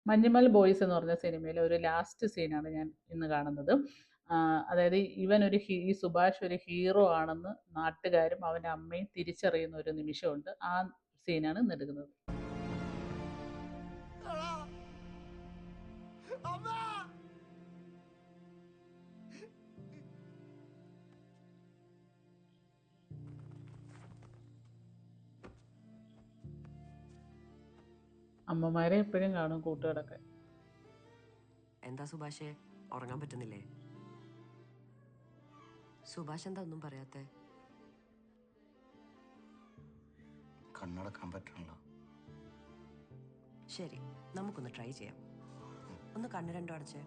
Manjummel boys എന്ന് പറഞ്ഞ സിനിമയിലെ ഒരു ലാസ്റ്റ് സീനാണ് ഞാൻ ഇന്ന് കാണുന്നത്. അതായത് ഈ സുഭാഷ് ഒരു ഹീറോ ആണെന്ന് നാട്ടുകാരും അവൻ്റെ അമ്മയും തിരിച്ചറിയുന്ന ഒരു നിമിഷമുണ്ട്. ആ സീനാണ് ഇന്ന് എടുക്കുന്നത്. അമ്മമാരെ എപ്പോഴും കാണും കൂട്ടുകാരൊക്കെ. എന്താ സുഭാഷേ, ഉറങ്ങാൻ പറ്റുന്നില്ലേ? സുഭാഷ് എന്താ ഒന്നും പറയാത്തെ? കണ്ണടക്കാൻ പറ്റണല്ലോ. ശരി, നമുക്കൊന്ന് ട്രൈ ചെയ്യാം. ഒന്ന് കണ്ണ് രണ്ടും അടച്ചേ.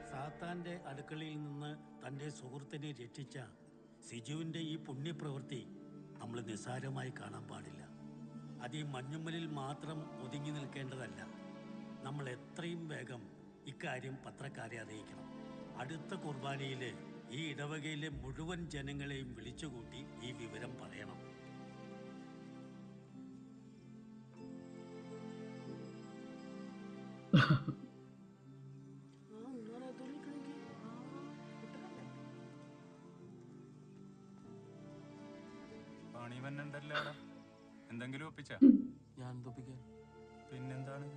സാത്താൻ്റെ അടുക്കളയിൽ നിന്ന് തൻ്റെ സുഹൃത്തിനെ രക്ഷിച്ച സിജുവിൻ്റെ ഈ പുണ്യപ്രവൃത്തി നമ്മൾ നിസ്സാരമായി കാണാൻ പാടില്ല. അത് ഈ മഞ്ഞുമ്മലിൽ മാത്രം ഒതുങ്ങി നിൽക്കേണ്ടതല്ല. നമ്മൾ എത്രയും വേഗം ഇക്കാര്യം പത്രക്കാരെ അറിയിക്കണം. അടുത്ത കുർബാനയിൽ ഈ ഇടവകയിലെ മുഴുവൻ ജനങ്ങളെയും വിളിച്ചുകൂട്ടി ഈ വിവരം പറയണം. എന്തെങ്കിലും ഒപ്പിച്ച ഞാൻ ഒപ്പിക്കാൻ പിന്നെന്താണ്?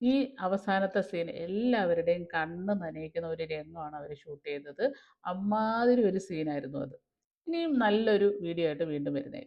ഈ അവസാനത്തെ സീൻ എല്ലാവരുടെയും കണ്ണ് നനയിക്കുന്ന ഒരു രംഗമാണ് അവർ ഷൂട്ട് ചെയ്തത്. അമ്മാതിരി ഒരു സീനായിരുന്നു അത്. ഇനിയും നല്ലൊരു വീഡിയോ ആയിട്ട് വീണ്ടും വരുന്നേ.